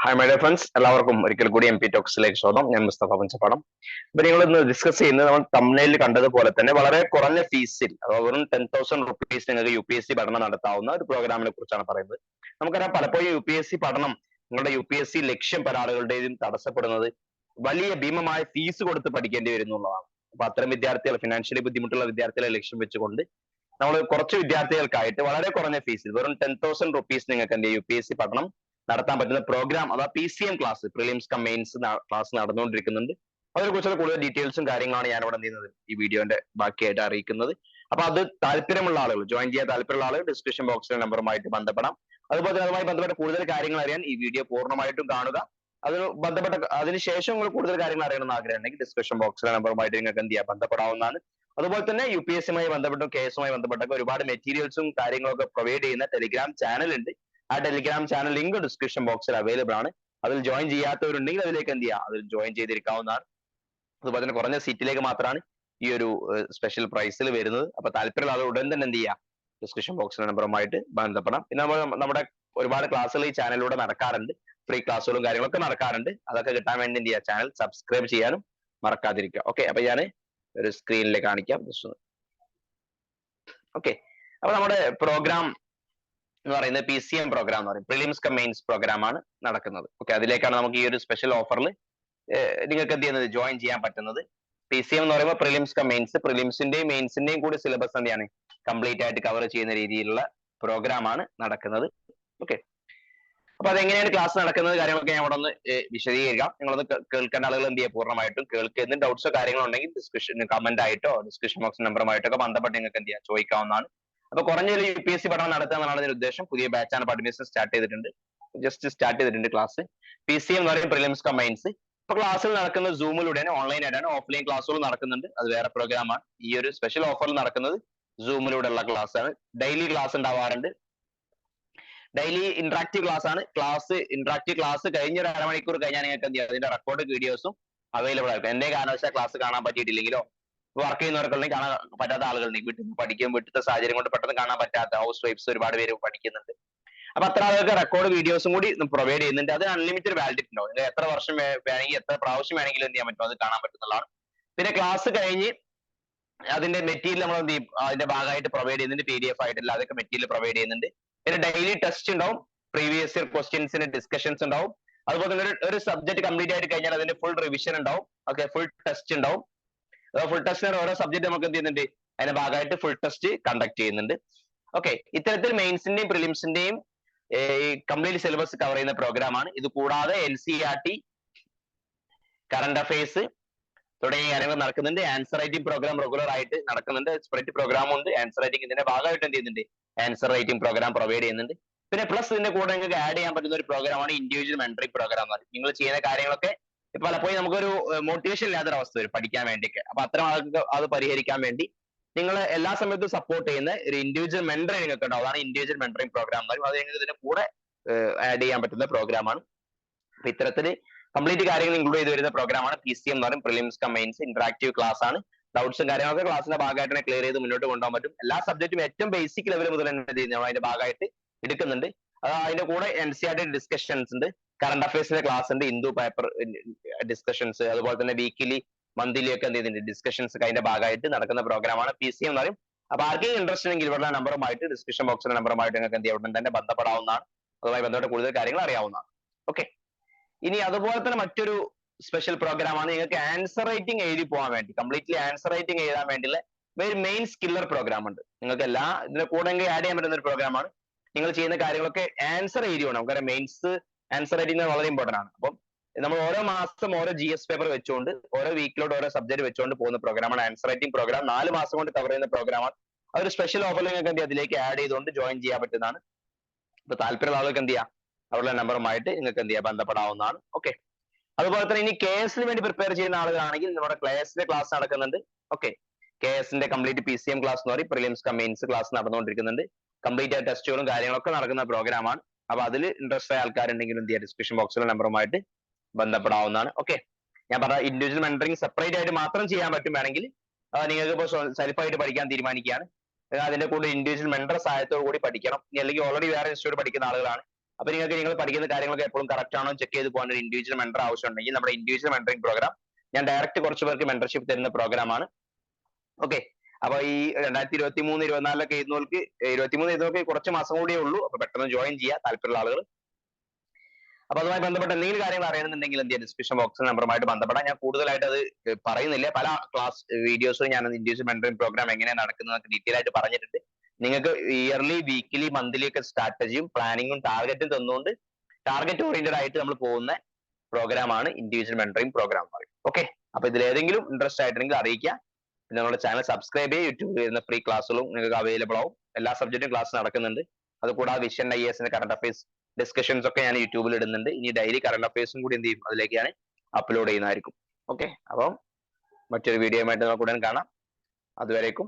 Hi, my dear friends. എല്ലാവർക്കും ഒരിക്കൽ കൂടി MP ടോക്സിലേക്ക് സ്വാഗതം. ഞാൻ മുസ്തഫ പഞ്ചപ്പാടം. അപ്പോൾ നിങ്ങൾ ഇന്ന് ഡിസ്കസ് ചെയ്യുന്നത് നമ്മൾ തംബ്നെയിലിൽ കണ്ടതുപോലെ തന്നെ വളരെ കുറഞ്ഞ ഫീസിൽ വെറും 10,000 rupees നിങ്ങൾക്ക് UPSC പഠനം നടത്താവുന്ന ഒരു പ്രോഗ്രാമിനെ കുറിച്ചാണ് പറയുന്നത്. നമുക്കറിയാം പലപ്പോഴും UPSC പഠനം നിങ്ങളുടെ UPSC ലക്ഷ്യം പല ആളുകളുടെയും തടസ്സപ്പെടുന്നത് വലിയ ഭീമമായ ഫീസ് കൊടുത്ത് പഠിക്കേണ്ടി വരുന്നുള്ളതാണ്. അപ്പൊ അത്തരം വിദ്യാർത്ഥികൾ ഫിനാൻഷ്യലി ബുദ്ധിമുട്ടുള്ള വിദ്യാർത്ഥികളെ ലക്ഷ്യം വെച്ചുകൊണ്ട് നമ്മൾ കുറച്ച് വിദ്യാർത്ഥികൾക്കായിട്ട് വളരെ കുറഞ്ഞ ഫീസിൽ വെറും 10,000 rupees നിങ്ങൾക്ക് എന്ത് UPSC പഠനം നടത്താൻ പറ്റുന്ന പ്രോഗ്രാം അഥവാ PCM class prelims come mains class നടന്നുകൊണ്ടിരിക്കുന്നുണ്ട്. അതിനെക്കുറിച്ചുള്ള കൂടുതൽ ഡീറ്റെയിൽസും കാര്യങ്ങളാണ് ഞാൻ ഇവിടെ ചെയ്യുന്നത് ഈ വീഡിയോന്റെ ബാക്കിയായിട്ട് അറിയിക്കുന്നത്. അപ്പൊ അത് താല്പര്യമുള്ള ആളുകൾ ജോയിൻ ചെയ്യാൻ താല്പര്യമുള്ള ആളുകൾ ഡിസ്ക്രിപ്ഷൻ ബോക്സിലെ നമ്പറുമായിട്ട് ബന്ധപ്പെടാം. അതുപോലെ തന്നെ അതുമായി ബന്ധപ്പെട്ട കൂടുതൽ കാര്യങ്ങൾ അറിയാൻ ഈ വീഡിയോ പൂർണ്ണമായിട്ടും കാണുക. അതിനുശേഷം നിങ്ങൾ കൂടുതൽ കാര്യങ്ങൾ അറിയണമെന്ന് ആഗ്രഹമുണ്ടെങ്കിൽ ഡിസ്ക്രിപ്ഷൻ ബോക്സിലെ നമ്പറുമായിട്ട് നിങ്ങൾക്ക് എന്ത് ചെയ്യാം ബന്ധപ്പെടാവുന്നതാണ്. അതുപോലെ തന്നെ UPSC-യുമായി ബന്ധപ്പെട്ടും കേസുമായി ബന്ധപ്പെട്ടൊക്കെ ഒരുപാട് മെറ്റീരിയൽസും കാര്യങ്ങളൊക്കെ പ്രൊവൈഡ് ചെയ്യുന്ന ടെലിഗ്രാം ചാനൽ ഉണ്ട്. ആ ടെലിഗ്രാം ചാനൽ ലിങ്ക് ഡിസ്ക്രിപ്ഷൻ ബോക്സിൽ അവൈലബിൾ ആണ്. അതിൽ ജോയിൻ ചെയ്യാത്തവരുണ്ടെങ്കിൽ അതിലേക്ക് എന്ത് ചെയ്യാം, അതിൽ ജോയിൻ ചെയ്തിരിക്കാവുന്നതാണ്. അതുപോലെ തന്നെ കുറഞ്ഞ സീറ്റിലേക്ക് മാത്രമാണ് ഈ ഒരു സ്പെഷ്യൽ പ്രൈസിൽ വരുന്നത്. അപ്പൊ താല്പര്യമുള്ള ആളുകൾ ഉടൻ തന്നെ എന്ത് ചെയ്യാം, ഡിസ്ക്രിപ്ഷൻ ബോക്സിലെ നമ്പറുമായിട്ട് ബന്ധപ്പെടാം. പിന്നെ നമ്മുടെ ഒരുപാട് ക്ലാസ്സുകൾ ഈ ചാനലിലൂടെ നടക്കാറുണ്ട്. ഫ്രീ ക്ലാസ്സുകളും കാര്യങ്ങളൊക്കെ നടക്കാറുണ്ട്. അതൊക്കെ കിട്ടാൻ വേണ്ടി എന്ത് ചെയ്യുക, ചാനൽ സബ്സ്ക്രൈബ് ചെയ്യാനും മറക്കാതിരിക്കുക. ഓക്കെ, അപ്പൊ ഞാൻ ഒരു സ്ക്രീനിൽ കാണിക്കാം. ഓക്കെ, അപ്പൊ നമ്മുടെ പ്രോഗ്രാം എന്ന് പറയുന്നത് PCM പ്രോഗ്രാം എന്ന് പറയും, പ്രിലിംസ് കം മെയിൻസ് പ്രോഗ്രാം ആണ് നടക്കുന്നത്. ഓക്കെ, അതിലേക്കാണ് നമുക്ക് ഈ ഒരു സ്പെഷ്യൽ ഓഫറിൽ നിങ്ങൾക്ക് എന്ത് ചെയ്യുന്നത്, ജോയിൻ ചെയ്യാൻ പറ്റുന്നത്. PCM എന്ന് പറയുമ്പോൾ പ്രിലിംസ് കം മെയിൻസ്, പ്രിലിംസിന്റെയും മെയിൻസിന്റെയും കൂടി സിലബസ് എന്താണ് കംപ്ലീറ്റ് ആയിട്ട് കവർ ചെയ്യുന്ന രീതിയിലുള്ള പ്രോഗ്രാം ആണ് നടക്കുന്നത്. ഓക്കെ, അപ്പൊ അതെങ്ങനെയാണ് ക്ലാസ് നടക്കുന്നത് കാര്യങ്ങളൊക്കെ ഞാൻ ഇവിടെ ഒന്ന് വിശദീകരിക്കാം. നിങ്ങളൊന്ന് കേൾക്കേണ്ട ആളുകൾ എന്ത് ചെയ്യുക, പൂർണ്ണമായിട്ടും കേൾക്കുന്ന ഡൗട്ട്സോ കാര്യങ്ങളോ ഉണ്ടെങ്കിൽ ഡിസ്ക്രിപ്ഷൻ കമന്റ് ആയിട്ടോ ഡിസ്ക്രിപ്ഷൻ ബോക്സ് നമ്പറുമായിട്ടോ ബന്ധപ്പെട്ട് നിങ്ങൾക്ക് എന്ത് ചെയ്യാം, ചോദിക്കാവുന്നതാണ്. അപ്പൊ കുറഞ്ഞ ഒരു UPSC പഠനം നടത്തുക എന്നാണ് ഇതിന്റെ ഉദ്ദേശം. പുതിയ ബാച്ചാണ് അഡ്മിഷൻ സ്റ്റാർട്ട് ചെയ്തിട്ടുണ്ട്, സ്റ്റാർട്ട് ചെയ്തിട്ടുണ്ട് ക്ലാസ്. PCM എന്ന് പറയും പ്രിലിംസ് കം മെയിൻസ്. ഇപ്പൊ ക്ലാസ്സിൽ നടക്കുന്നത് സൂമിലൂടെയാണ്, ഓൺലൈൻ ആയിട്ടാണ്. ഓഫ്ലൈൻ ക്ലാസ്സുകൾ നടക്കുന്നുണ്ട്, അത് വേറെ പ്രോഗ്രാമാണ്. ഈ ഒരു സ്പെഷ്യൽ ഓഫറിൽ നടക്കുന്നത് സൂമിലൂടെയുള്ള ക്ലാസ് ആണ്. ഡെയിലി ക്ലാസ് ഉണ്ടാവാറുണ്ട്. ഡെയിലി ഇന്ററാക്റ്റീവ് ക്ലാസ് ആണ്. ഇന്ററാക്റ്റീവ് ക്ലാസ് കഴിഞ്ഞ ഒരു അരമണിക്കൂർ കഴിഞ്ഞാൽ നിങ്ങൾക്ക് എന്ത് ചെയ്യാം, അതിന്റെ റെക്കോർഡ് വീഡിയോസും അവൈലബിൾ ആയിരിക്കും. എന്റെ കാരണവശാൽ ക്ലാസ് കാണാൻ പറ്റിയിട്ടില്ലെങ്കിലോ വർക്ക് ചെയ്യുന്നവർക്കുണ്ടെങ്കിൽ കാണാൻ പറ്റാത്ത ആളുകളുണ്ടെങ്കിൽ വീട്ടിൽ പഠിക്കും, വീട്ടിലത്തെ സാഹചര്യം കൊണ്ട് പെട്ടെന്ന് കാണാൻ പറ്റാത്ത ഹൗസ് വൈഫ്സ് ഒരുപാട് പേര് പഠിക്കുന്നുണ്ട്. അപ്പൊ അത്ര ആളുകൾക്ക് റെക്കോർഡ് വീഡിയോസും കൂടി പ്രൊവൈഡ് ചെയ്യുന്നുണ്ട്. അത് അൺലിമിറ്റഡ് വാലിഡിറ്റി ഉണ്ടാവും. എത്ര വർഷം വേണമെങ്കിൽ എത്ര പ്രാവശ്യം വേണമെങ്കിലും എന്ത് ചെയ്യാൻ പറ്റും, അത് കാണാൻ പറ്റുന്നതാണ്. പിന്നെ ക്ലാസ് കഴിഞ്ഞ് അതിന്റെ മെറ്റീരിയൽ നമ്മൾ എന്ത് ചെയ്യും, അതിന്റെ ഭാഗമായിട്ട് പ്രൊവൈഡ് ചെയ്യുന്നുണ്ട്. PDF ആയിട്ടില്ല, അതൊക്കെ മെറ്റീരിയൽ പ്രൊവൈഡ് ചെയ്യുന്നുണ്ട്. പിന്നെ ഡെയിലി ടെസ്റ്റ് ഉണ്ടാവും, പ്രീവിയസ് ഇയർ ക്വസ്റ്റ്യൻസിന് ഡിസ്കഷൻസ് ഉണ്ടാവും. അതുപോലെ തന്നെ ഒരു സബ്ജക്ട് കംപ്ലീറ്റ് ആയിട്ട് കഴിഞ്ഞാൽ അതിന്റെ ഫുൾ റിവിഷൻ ഉണ്ടാവും. ഓക്കെ, ഫുൾ ടെസ്റ്റ് ഉണ്ടാവും. ഫുൾ ടെസ്റ്റിന് ഓരോ സബ്ജക്ട് നമുക്ക് എന്ത് ചെയ്യുന്നുണ്ട്, അതിന്റെ ഭാഗമായിട്ട് ഫുൾ ടെസ്റ്റ് കണ്ടക്ട് ചെയ്യുന്നുണ്ട്. ഓക്കെ, ഇത്തരത്തിൽ മെയിൻസിന്റെയും പ്രിലിംസിന്റെയും കംപ്ലീറ്റ് സിലബസ് കവർ ചെയ്യുന്ന പ്രോഗ്രാം ആണ്. ഇത് കൂടാതെ NCERT, കറണ്ട് അഫയേഴ്സ് തുടങ്ങിയ കാര്യങ്ങൾ നടക്കുന്നുണ്ട്. ആൻസർ റൈറ്റിംഗ് പ്രോഗ്രാം റെഗുലർ ആയിട്ട് നടക്കുന്നുണ്ട്. സ്പ്രെഡ് പ്രോഗ്രാം ഉണ്ട്. ആൻസർ റൈറ്റിംഗ് ഇതിന്റെ ഭാഗമായിട്ട് എന്ത് ചെയ്യുന്നുണ്ട്, ആൻസർ റൈറ്റിംഗ് പ്രോഗ്രാം പ്രൊവൈഡ് ചെയ്യുന്നുണ്ട്. പിന്നെ പ്ലസ് ഇതിന്റെ കൂടെ നിങ്ങൾക്ക് ആഡ് ചെയ്യാൻ പറ്റുന്ന ഒരു പ്രോഗ്രാമാണ് ഇൻഡിവിജ്വൽ മെന്ററിംഗ് പ്രോഗ്രാം എന്ന് പറയും. നിങ്ങൾ ചെയ്യുന്ന കാര്യങ്ങളൊക്കെ പലപ്പോഴും നമുക്കൊരു മോട്ടിവേഷൻ ഇല്ലാത്തൊരു അവസ്ഥ വരും പഠിക്കാൻ വേണ്ടിയൊക്കെ. അപ്പൊ അത്തരം ആൾക്ക് അത് പരിഹരിക്കാൻ വേണ്ടി നിങ്ങൾ എല്ലാ സമയത്തും സപ്പോർട്ട് ചെയ്യുന്ന ഒരു ഇൻഡിവിജ്വൽ മെന്റർ നിങ്ങൾക്ക് ഉണ്ടാവും. അതാണ് ഇൻഡിവിജ്വൽ മെന്ററിംഗ് പ്രോഗ്രാം എന്ന് പറയും. അത് നിങ്ങൾക്ക് ഇതിന്റെ കൂടെ ആഡ് ചെയ്യാൻ പറ്റുന്ന പ്രോഗ്രാമാണ്. അപ്പൊ ഇത്തരത്തില് കംപ്ലീറ്റ് കാര്യങ്ങൾ ഇൻക്ലൂഡ് ചെയ്ത് വരുന്ന പ്രോഗ്രാമാണ് PCM എന്ന് പറയും, prelims come mains. Interactive class ആണ്. ഡൗട്ട്സും കാര്യങ്ങളൊക്കെ ക്ലാസ്സിന്റെ ഭാഗമായിട്ട് തന്നെ ക്ലിയർ ചെയ്ത് മുന്നോട്ട് കൊണ്ടുപോകാൻ പറ്റും. എല്ലാ സബ്ജക്റ്റും ഏറ്റവും ബേസിക് ലെവൽ മുതൽ തന്നെ നമ്മൾ അതിന്റെ ഭാഗമായിട്ട് എടുക്കുന്നുണ്ട്. അതിന്റെ കൂടെ NCERT ഡിസ്കഷൻസ് ഉണ്ട്, കറണ്ട് അഫയേഴ്സിന്റെ ക്ലാസ് ഉണ്ട്, ഹിന്ദു പേപ്പർ ഡിസ്കഷൻസ്, അതുപോലെ തന്നെ വീക്കിലി മന്ത്ലി ഒക്കെ എന്ത് ചെയ്യുന്നുണ്ട് ഡിസ്കഷൻസ് അതിന്റെ ഭാഗമായിട്ട് നടക്കുന്ന പ്രോഗ്രാമാണ് PCM എന്ന് പറയും. അപ്പൊ ആർക്കെങ്കിലും ഇൻട്രസ്റ്റ് ഉണ്ടെങ്കിൽ ഇവരുടെ നമ്പറുമായിട്ട് ഡിസ്ക്രിപ്ഷൻ ബോക്സിലെ നമ്പറുമായിട്ട് നിങ്ങൾക്ക് എന്ത് ചെയ്യാം, ഉടൻ തന്നെ ബന്ധപ്പെടാവുന്നതാണ്. അതുമായി ബന്ധപ്പെട്ട കൂടുതൽ കാര്യങ്ങൾ അറിയാവുന്നതാണ്. ഓക്കെ, ഇനി അതുപോലെ തന്നെ മറ്റൊരു സ്പെഷ്യൽ പ്രോഗ്രാം ആണ് നിങ്ങൾക്ക് ആൻസർ റൈറ്റിംഗ് എഴുതി പോകാൻ വേണ്ടി, കംപ്ലീറ്റ്ലി ആൻസർ റൈറ്റിംഗ് എഴുതാൻ വേണ്ടിയുള്ള ഒരു മെയിൻ സ്കില്ലർ പ്രോഗ്രാം ഉണ്ട്. നിങ്ങൾക്ക് എല്ലാ ഇതിന്റെ കൂടെ ആഡ് ചെയ്യാൻ പറ്റുന്ന ഒരു പ്രോഗ്രാമാണ്. നിങ്ങൾ ചെയ്യുന്ന കാര്യങ്ങളൊക്കെ ആൻസർ എഴുതി വേണം. നമുക്കറിയാം മെയിൻസ് ആൻസർ റൈറ്റിംഗ് വളരെ ഇമ്പോർട്ടന്റ് ആണ്. അപ്പം നമ്മൾ ഓരോ മാസം ഓരോ GS പേപ്പർ വെച്ചുകൊണ്ട് ഓരോ വീക്കിലോട്ട് ഓരോ സബ്ജക്ട് വെച്ചുകൊണ്ട് പോകുന്ന പ്രോഗ്രാമാണ് ആൻസർ റൈറ്റിംഗ് പ്രോഗ്രാം. 4 മാസം കൊണ്ട് കവർ ചെയ്യുന്ന പ്രോഗ്രാമാണ്. അതൊരു സ്പെഷ്യൽ ഓഫറിൽ നിങ്ങൾക്ക് എന്ത് അതിലേക്ക് ആഡ് ചെയ്തുകൊണ്ട് ജോയിൻ ചെയ്യാൻ പറ്റുന്നതാണ്. അപ്പൊ താല്പര്യമുള്ള ആളുകൾക്ക് എന്ത് ചെയ്യാം, അവരുടെ നമ്പറുമായിട്ട് നിങ്ങൾക്ക് എന്ത് ചെയ്യാം, ബന്ധപ്പെടാവുന്നതാണ്. ഓക്കെ, അതുപോലെ തന്നെ ഇനി KS വേണ്ടി പ്രിപ്പയർ ചെയ്യുന്ന ആളുകളാണെങ്കിൽ നമ്മുടെ ക്ലാസിന്റെ ക്ലാസ് നടക്കുന്നുണ്ട്. ഓക്കെ, KSന്റെ കംപ്ലീറ്റ് PCM ക്ലാസ് എന്ന് പറയും, പ്രിലിംസ് കം മെയിൻസ് ക്ലാസ് നടന്നുകൊണ്ടിരിക്കുന്നുണ്ട്. കംപ്ലീറ്റ് ആയ ടെസ്റ്റുകളും കാര്യങ്ങളൊക്കെ നടക്കുന്ന പ്രോഗ്രാമാണ്. അപ്പൊ അതിൽ ഇൻട്രസ്റ്റ് ആയ ആൾക്കാരുണ്ടെങ്കിൽ എന്ത് ചെയ്യുക, ഡിസ്ക്രിപ്ഷൻ ബോക്സിലെ നമ്പറുമായിട്ട് ബന്ധപ്പെടാവുന്നതാണ്. ഓക്കെ, ഞാൻ പറഞ്ഞ ഇൻഡിവിജ്വൽ മെന്ററിംഗ് സെപ്പറേറ്റ് ആയിട്ട് മാത്രം ചെയ്യാൻ പറ്റും. വേണമെങ്കിൽ നിങ്ങൾക്ക് ഇപ്പോൾ സെൽഫായിട്ട് പഠിക്കാൻ തീരുമാനിക്കുകയാണ്, അതിന്റെ കൂടെ ഇൻഡിവിജ്വൽ മെന്റർ സഹായത്തോടു കൂടി പഠിക്കണം, അല്ലെങ്കിൽ ഓൾറെഡി വേറെ ഇൻസ്റ്റിറ്റ്യൂട്ട് പഠിക്കുന്ന ആളുകളാണ്, അപ്പൊ നിങ്ങൾക്ക് നിങ്ങൾ പഠിക്കുന്ന കാര്യങ്ങളൊക്കെ എപ്പോഴും കറക്റ്റ് ആണോ ചെക്ക് ചെയ്ത് പോകാൻ ഒരു ഇൻഡിവിജ്വൽ മെന്റർ ആവശ്യമുണ്ടെങ്കിൽ നമ്മുടെ ഇൻഡിവിജ്വൽ മെന്ററിംഗ് പ്രോഗ്രാം ഞാൻ ഡയറക്റ്റ് കുറച്ച് പേർക്ക് മെന്റർഷിപ്പ് തരുന്ന പ്രോഗ്രാമാണ്. ഓക്കെ, അപ്പൊ ഈ 2023 24 എഴുതുന്നവർക്ക് 23 എഴുതുന്നവർക്ക് കുറച്ച് മാസം കൂടിയേ ഉള്ളൂ. അപ്പൊ പെട്ടെന്ന് ജോയിൻ ചെയ്യുക താല്പര്യമുള്ള ആളുകൾ. അപ്പൊ അതുമായി ബന്ധപ്പെട്ട എന്തെങ്കിലും കാര്യങ്ങൾ അറിയണമെന്നുണ്ടെങ്കിൽ എന്ത് ചെയ്യുക, ഡിസ്ക്രിപ്ഷൻ ബോക്സ് നമ്പറുമായിട്ട് ബന്ധപ്പെടാം. ഞാൻ കൂടുതലായിട്ട് അത് പറയുന്നില്ല, പല ക്ലാസ് വീഡിയോസും ഞാൻ ഇൻഡിവിജ്വൽ മെന്ററിംഗ് പ്രോഗ്രാം എങ്ങനെയാണ് നടക്കുന്നത് ഡീറ്റെയിൽ ആയിട്ട് പറഞ്ഞിട്ടുണ്ട്. നിങ്ങൾക്ക് ഇയർലി വീക്ക്ലി മന്ത്ലി ഒക്കെ സ്ട്രാറ്റജിയും പ്ലാനിങ്ങും ടാർഗറ്റും തന്നുകൊണ്ട് ടാർഗറ്റ് ഓറിയന്റഡ് ആയിട്ട് നമ്മൾ പോകുന്ന പ്രോഗ്രാമാണ് ഇൻഡിവിജ്വൽ മെന്ററിംഗ് പ്രോഗ്രാം എന്ന് പറയും. ഓക്കെ, അപ്പൊ ഇതിൽ ഏതെങ്കിലും ഇൻട്രസ്റ്റ് ആയിട്ടുണ്ടെങ്കിൽ അറിയിക്കുക. പിന്നെ നമ്മുടെ ചാനൽ സബ്സ്ക്രൈബ് ചെയ്യുക. യൂട്യൂബിൽ വരുന്ന ഫ്രീ ക്ലാസ്സുകളും നിങ്ങൾക്ക് അവൈലബിൾ ആവും. എല്ലാ സബ്ജക്റ്റും ക്ലാസ് നടക്കുന്നുണ്ട്. അതുകൂടാതെ vision IAS current affairs discussions ഒക്കെ ഞാൻ യൂട്യൂബിൽ ഇടുന്നുണ്ട്. ഇനി ഡെയിലി കറണ്ട് അഫയേഴ്സും കൂടി എന്ത് ചെയ്യും, അതിലേക്ക് ഞാൻ അപ്ലോഡ് ചെയ്യുന്നതായിരിക്കും. ഓക്കെ, അപ്പം മറ്റൊരു വീഡിയോ ആയിട്ട് നമുക്ക് ഉടൻ കാണാം. അതുവരേക്കും